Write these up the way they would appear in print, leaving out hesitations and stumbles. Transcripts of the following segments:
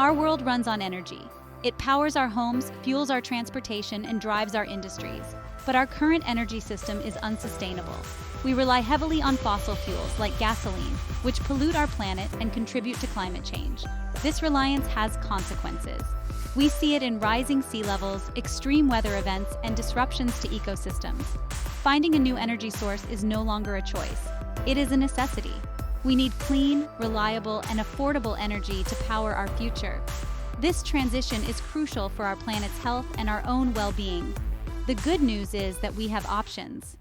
Our world runs on energy. It powers our homes, fuels our transportation, and drives our industries. But our current energy system is unsustainable. We rely heavily on fossil fuels like gasoline, which pollute our planet and contribute to climate change. This reliance has consequences. We see it in rising sea levels, extreme weather events, and disruptions to ecosystems. Finding a new energy source is no longer a choice. It is a necessity. We need clean, reliable, and affordable energy to power our future. This transition is crucial for our planet's health and our own well-being. The good news is that we have options.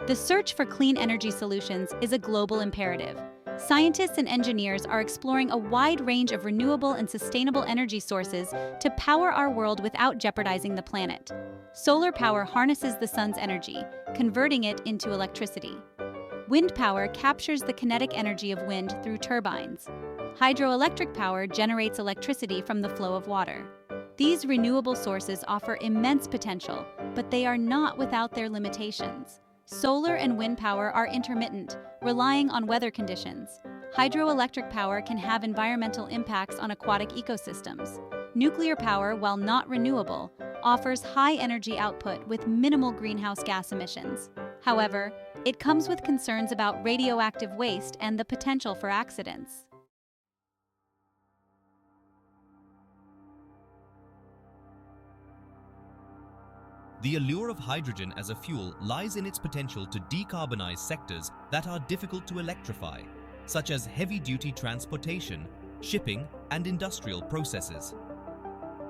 The search for clean energy solutions is a global imperative. Scientists and engineers are exploring a wide range of renewable and sustainable energy sources to power our world without jeopardizing the planet. Solar power harnesses the sun's energy, converting it into electricity. Wind power captures the kinetic energy of wind through turbines. Hydroelectric power generates electricity from the flow of water. These renewable sources offer immense potential, but they are not without their limitations. Solar and wind power are intermittent, relying on weather conditions. Hydroelectric power can have environmental impacts on aquatic ecosystems. Nuclear power, while not renewable, offers high energy output with minimal greenhouse gas emissions. However, it comes with concerns about radioactive waste and the potential for accidents. The allure of hydrogen as a fuel lies in its potential to decarbonize sectors that are difficult to electrify, such as heavy-duty transportation, shipping, and industrial processes.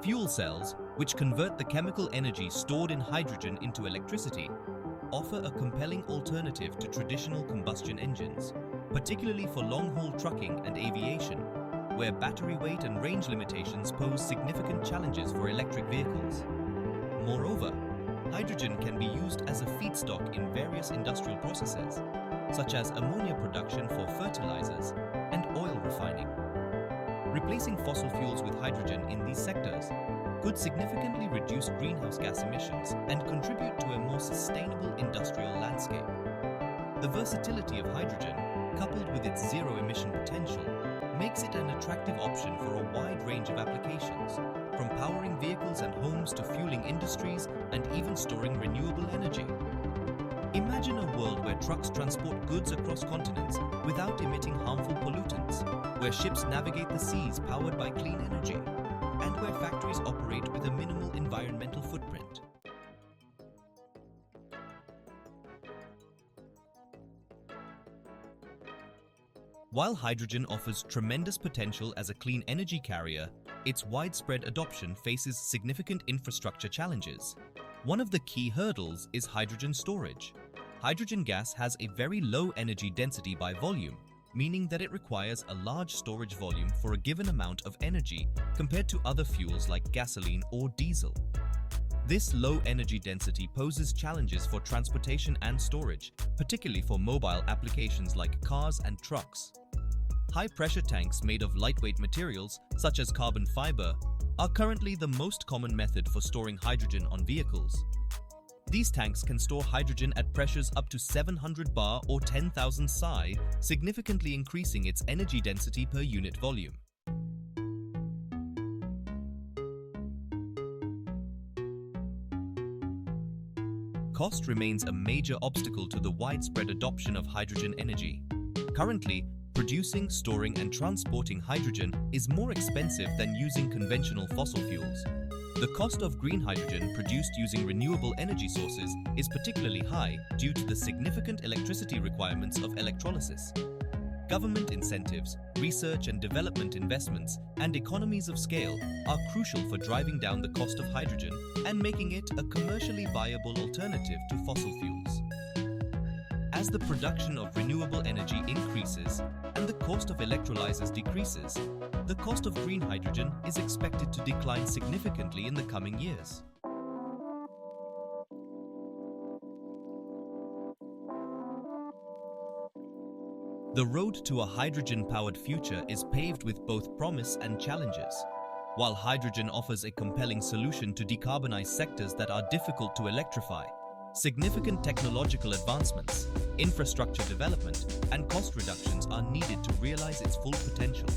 Fuel cells, which convert the chemical energy stored in hydrogen into electricity, offer a compelling alternative to traditional combustion engines, particularly for long-haul trucking and aviation, where battery weight and range limitations pose significant challenges for electric vehicles. Moreover, hydrogen can be used as a feedstock in various industrial processes, such as ammonia production for fertilizers and oil refining. Replacing fossil fuels with hydrogen in these sectors could significantly reduce greenhouse gas emissions and contribute to a more sustainable industrial landscape. The versatility of hydrogen, coupled with its zero-emission potential, makes it an attractive option for a wide range of applications, from powering vehicles and homes to fueling industries and even storing renewable energy. Imagine a world where trucks transport goods across continents without emitting harmful pollutants, where ships navigate the seas powered by clean energy, and where factories operate with a minimal environmental footprint. While hydrogen offers tremendous potential as a clean energy carrier, its widespread adoption faces significant infrastructure challenges. One of the key hurdles is hydrogen storage. Hydrogen gas has a very low energy density by volume, meaning that it requires a large storage volume for a given amount of energy compared to other fuels like gasoline or diesel. This low energy density poses challenges for transportation and storage, particularly for mobile applications like cars and trucks. High-pressure tanks made of lightweight materials, such as carbon fiber, are currently the most common method for storing hydrogen on vehicles. These tanks can store hydrogen at pressures up to 700 bar or 10,000 psi, significantly increasing its energy density per unit volume. Cost remains a major obstacle to the widespread adoption of hydrogen energy. Currently, producing, storing, and transporting hydrogen is more expensive than using conventional fossil fuels. The cost of green hydrogen produced using renewable energy sources is particularly high due to the significant electricity requirements of electrolysis. Government incentives, research and development investments, and economies of scale are crucial for driving down the cost of hydrogen and making it a commercially viable alternative to fossil fuels. As the production of renewable energy increases and the cost of electrolyzers decreases, the cost of green hydrogen is expected to decline significantly in the coming years. The road to a hydrogen-powered future is paved with both promise and challenges. While hydrogen offers a compelling solution to decarbonize sectors that are difficult to electrify, Significant technological advancements, infrastructure development, and cost reductions are needed to realize its full potential.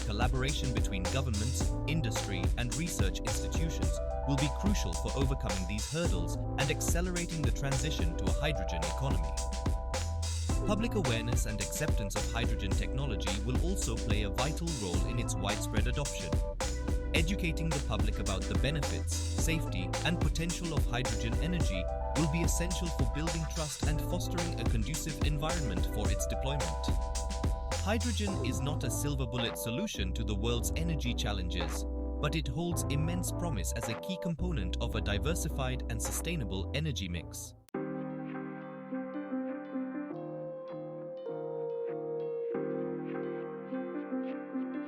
Collaboration between governments, industry, and research institutions will be crucial for overcoming these hurdles and accelerating the transition to a hydrogen economy. Public awareness and acceptance of hydrogen technology will also play a vital role in its widespread adoption. Educating the public about the benefits, safety, and potential of hydrogen energy will be essential for building trust and fostering a conducive environment for its deployment. Hydrogen is not a silver bullet solution to the world's energy challenges, but it holds immense promise as a key component of a diversified and sustainable energy mix.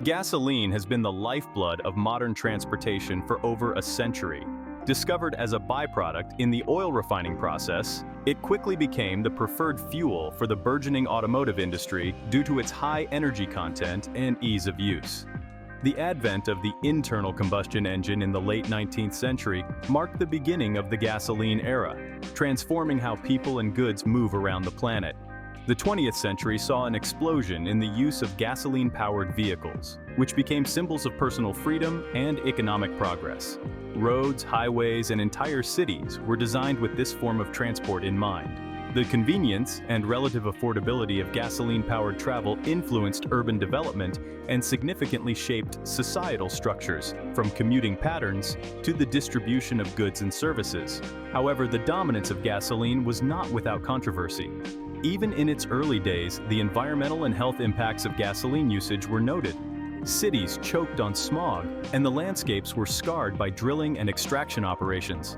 Gasoline has been the lifeblood of modern transportation for over a century. Discovered as a byproduct in the oil refining process, it quickly became the preferred fuel for the burgeoning automotive industry due to its high energy content and ease of use. The advent of the internal combustion engine in the late 19th century marked the beginning of the gasoline era, transforming how people and goods move around the planet. The 20th century saw an explosion in the use of gasoline-powered vehicles, which became symbols of personal freedom and economic progress. Roads, highways, and entire cities were designed with this form of transport in mind. The convenience and relative affordability of gasoline-powered travel influenced urban development and significantly shaped societal structures, from commuting patterns to the distribution of goods and services. However, the dominance of gasoline was not without controversy. Even in its early days, the environmental and health impacts of gasoline usage were noted. Cities choked on smog, and the landscapes were scarred by drilling and extraction operations.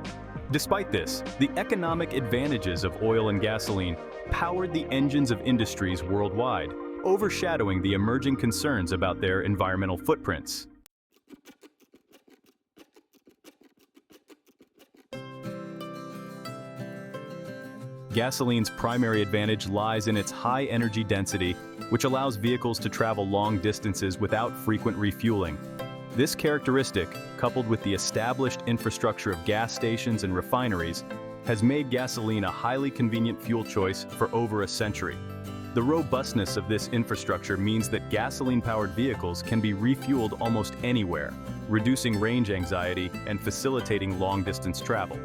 Despite this, the economic advantages of oil and gasoline powered the engines of industries worldwide, overshadowing the emerging concerns about their environmental footprints. Gasoline's primary advantage lies in its high energy density, which allows vehicles to travel long distances without frequent refueling. This characteristic, coupled with the established infrastructure of gas stations and refineries, has made gasoline a highly convenient fuel choice for over a century. The robustness of this infrastructure means that gasoline-powered vehicles can be refueled almost anywhere, reducing range anxiety and facilitating long-distance travel.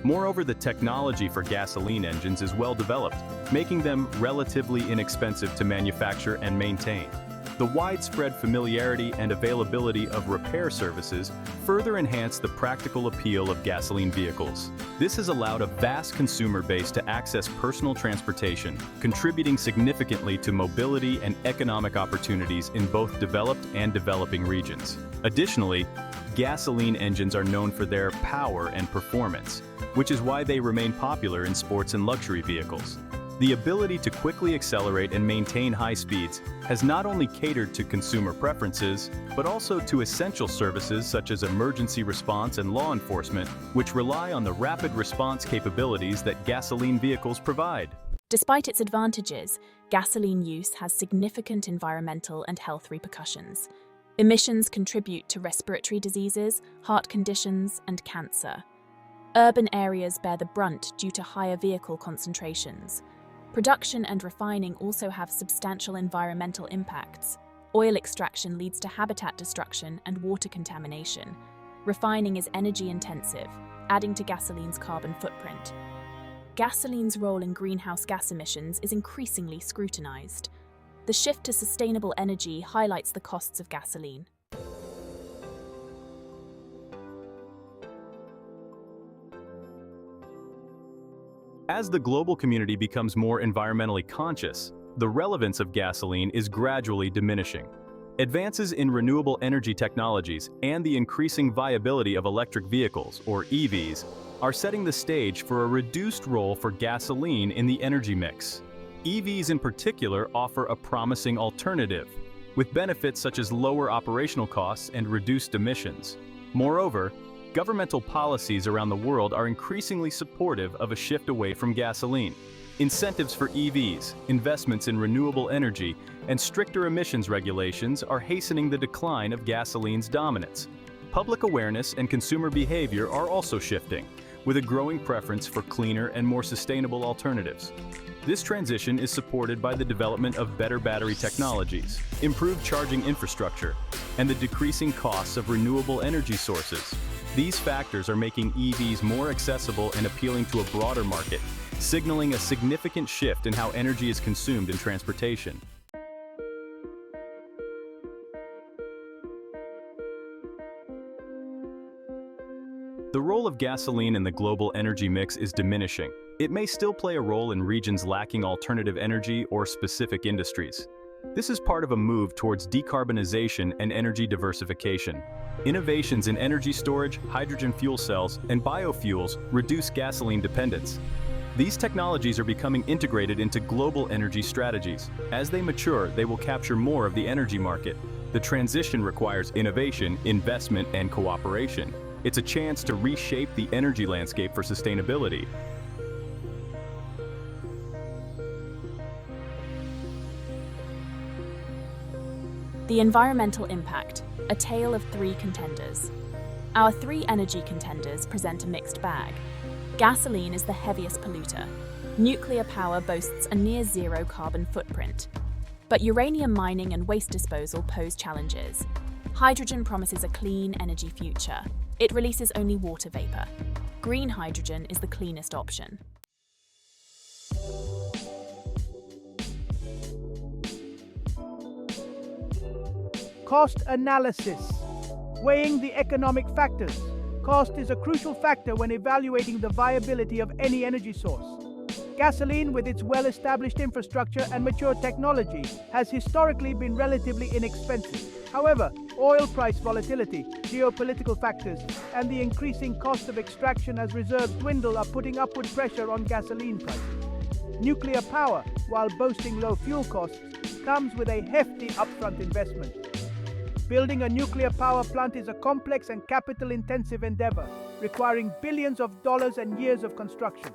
Moreover, the technology for gasoline engines is well developed, making them relatively inexpensive to manufacture and maintain. The widespread familiarity and availability of repair services further enhance the practical appeal of gasoline vehicles. This has allowed a vast consumer base to access personal transportation, contributing significantly to mobility and economic opportunities in both developed and developing regions. Additionally, gasoline engines are known for their power and performance, which is why they remain popular in sports and luxury vehicles. The ability to quickly accelerate and maintain high speeds has not only catered to consumer preferences, but also to essential services such as emergency response and law enforcement, which rely on the rapid response capabilities that gasoline vehicles provide. Despite its advantages, gasoline use has significant environmental and health repercussions. Emissions contribute to respiratory diseases, heart conditions, and cancer. Urban areas bear the brunt due to higher vehicle concentrations. Production and refining also have substantial environmental impacts. Oil extraction leads to habitat destruction and water contamination. Refining is energy-intensive, adding to gasoline's carbon footprint. Gasoline's role in greenhouse gas emissions is increasingly scrutinized. The shift to sustainable energy highlights the costs of gasoline. As the global community becomes more environmentally conscious, the relevance of gasoline is gradually diminishing. Advances in renewable energy technologies and the increasing viability of electric vehicles, or EVs, are setting the stage for a reduced role for gasoline in the energy mix. EVs in particular offer a promising alternative, with benefits such as lower operational costs and reduced emissions. Moreover, governmental policies around the world are increasingly supportive of a shift away from gasoline. Incentives for EVs, investments in renewable energy, and stricter emissions regulations are hastening the decline of gasoline's dominance. Public awareness and consumer behavior are also shifting, with a growing preference for cleaner and more sustainable alternatives. This transition is supported by the development of better battery technologies, improved charging infrastructure, and the decreasing costs of renewable energy sources. These factors are making EVs more accessible and appealing to a broader market, signaling a significant shift in how energy is consumed in transportation. The role of gasoline in the global energy mix is diminishing. It may still play a role in regions lacking alternative energy or specific industries. This is part of a move towards decarbonization and energy diversification. Innovations in energy storage, hydrogen fuel cells, and biofuels reduce gasoline dependence. These technologies are becoming integrated into global energy strategies. As they mature, they will capture more of the energy market. The transition requires innovation, investment, and cooperation. It's a chance to reshape the energy landscape for sustainability. The environmental impact, a tale of three contenders. Our three energy contenders present a mixed bag. Gasoline is the heaviest polluter. Nuclear power boasts a near-zero carbon footprint. But uranium mining and waste disposal pose challenges. Hydrogen promises a clean energy future. It releases only water vapor. Green hydrogen is the cleanest option. Cost analysis. Weighing the economic factors. Cost is a crucial factor when evaluating the viability of any energy source. Gasoline, with its well-established infrastructure and mature technology, has historically been relatively inexpensive. However, oil price volatility, geopolitical factors, and the increasing cost of extraction as reserves dwindle are putting upward pressure on gasoline prices. Nuclear power, while boasting low fuel costs, comes with a hefty upfront investment. Building a nuclear power plant is a complex and capital-intensive endeavor, requiring billions of dollars and years of construction.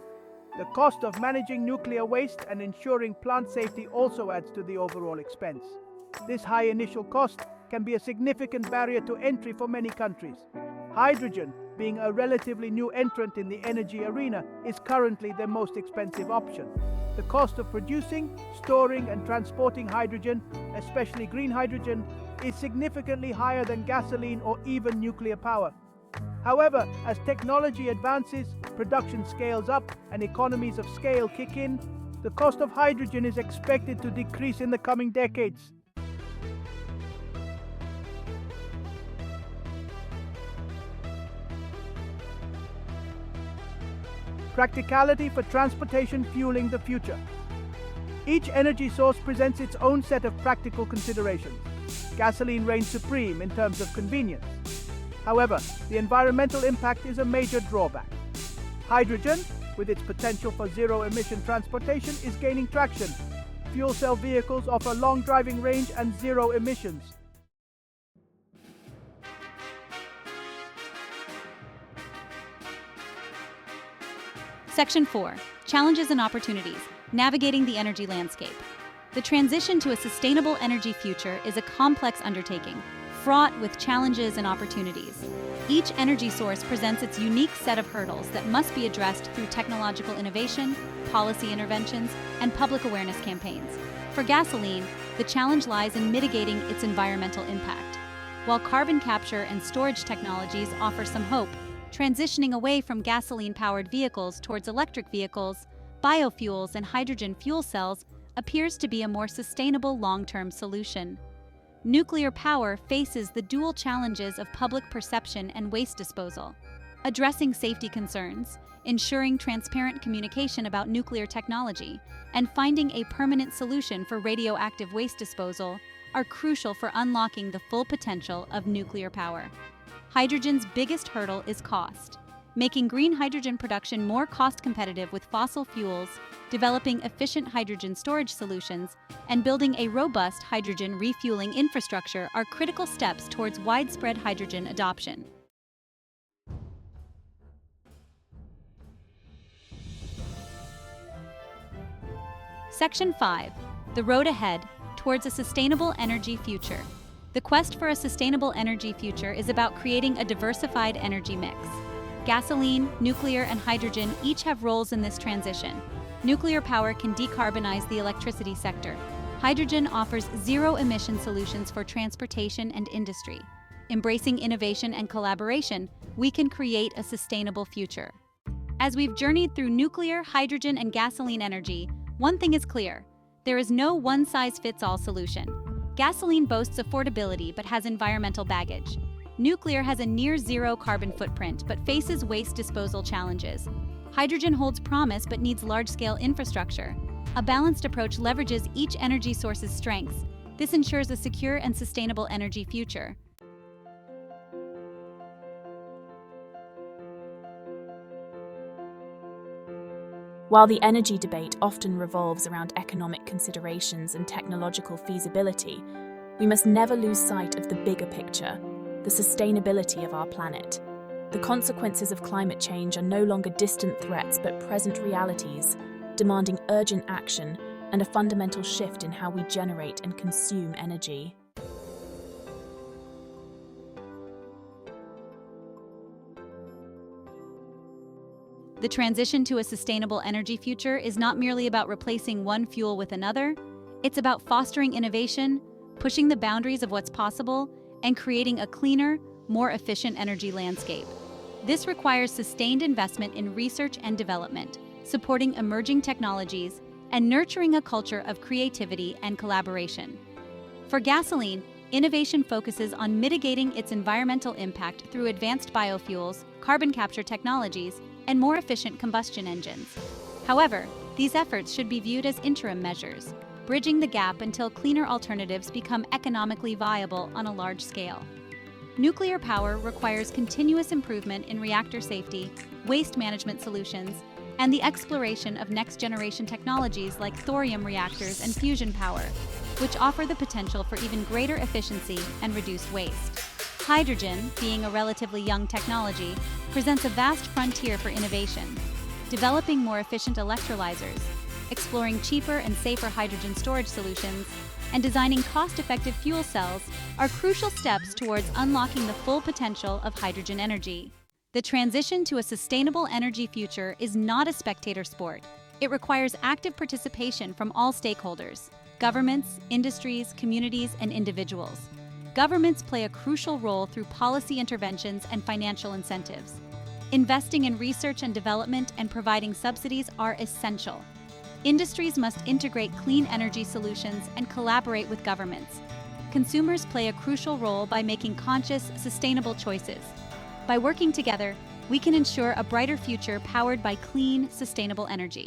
The cost of managing nuclear waste and ensuring plant safety also adds to the overall expense. This high initial cost can be a significant barrier to entry for many countries. Hydrogen, being a relatively new entrant in the energy arena, is currently the most expensive option. The cost of producing, storing, and transporting hydrogen, especially green hydrogen, is significantly higher than gasoline or even nuclear power. However, as technology advances, production scales up, and economies of scale kick in, the cost of hydrogen is expected to decrease in the coming decades. Practicality for transportation fueling the future. Each energy source presents its own set of practical considerations. Gasoline reigns supreme in terms of convenience. However, the environmental impact is a major drawback. Hydrogen, with its potential for zero-emission transportation, is gaining traction. Fuel cell vehicles offer long driving range and zero emissions. Section 4. Challenges and opportunities. Navigating the energy landscape. The transition to a sustainable energy future is a complex undertaking, fraught with challenges and opportunities. Each energy source presents its unique set of hurdles that must be addressed through technological innovation, policy interventions, and public awareness campaigns. For gasoline, the challenge lies in mitigating its environmental impact. While carbon capture and storage technologies offer some hope, transitioning away from gasoline-powered vehicles towards electric vehicles, biofuels, and hydrogen fuel cells appears to be a more sustainable long-term solution. Nuclear power faces the dual challenges of public perception and waste disposal. Addressing safety concerns, ensuring transparent communication about nuclear technology, and finding a permanent solution for radioactive waste disposal are crucial for unlocking the full potential of nuclear power. Hydrogen's biggest hurdle is cost. Making green hydrogen production more cost-competitive with fossil fuels, developing efficient hydrogen storage solutions, and building a robust hydrogen refueling infrastructure are critical steps towards widespread hydrogen adoption. Section 5. The road ahead towards a sustainable energy future. The quest for a sustainable energy future is about creating a diversified energy mix. Gasoline, nuclear, and hydrogen each have roles in this transition. Nuclear power can decarbonize the electricity sector. Hydrogen offers zero-emission solutions for transportation and industry. Embracing innovation and collaboration, we can create a sustainable future. As we've journeyed through nuclear, hydrogen, and gasoline energy, one thing is clear: there is no one-size-fits-all solution. Gasoline boasts affordability but has environmental baggage. Nuclear has a near-zero carbon footprint but faces waste disposal challenges. Hydrogen holds promise but needs large-scale infrastructure. A balanced approach leverages each energy source's strengths. This ensures a secure and sustainable energy future. While the energy debate often revolves around economic considerations and technological feasibility, we must never lose sight of the bigger picture, the sustainability of our planet. The consequences of climate change are no longer distant threats but present realities, demanding urgent action and a fundamental shift in how we generate and consume energy. The transition to a sustainable energy future is not merely about replacing one fuel with another. It's about fostering innovation, pushing the boundaries of what's possible, and creating a cleaner, more efficient energy landscape. This requires sustained investment in research and development, supporting emerging technologies, and nurturing a culture of creativity and collaboration. For gasoline, innovation focuses on mitigating its environmental impact through advanced biofuels, carbon capture technologies, and more efficient combustion engines. However, these efforts should be viewed as interim measures, bridging the gap until cleaner alternatives become economically viable on a large scale. Nuclear power requires continuous improvement in reactor safety, waste management solutions, and the exploration of next-generation technologies like thorium reactors and fusion power, which offer the potential for even greater efficiency and reduced waste. Hydrogen, being a relatively young technology, presents a vast frontier for innovation. Developing more efficient electrolyzers, exploring cheaper and safer hydrogen storage solutions, and designing cost-effective fuel cells are crucial steps towards unlocking the full potential of hydrogen energy. The transition to a sustainable energy future is not a spectator sport. It requires active participation from all stakeholders: governments, industries, communities, and individuals. Governments play a crucial role through policy interventions and financial incentives. Investing in research and development and providing subsidies are essential. Industries must integrate clean energy solutions and collaborate with governments. Consumers play a crucial role by making conscious, sustainable choices. By working together, we can ensure a brighter future powered by clean, sustainable energy.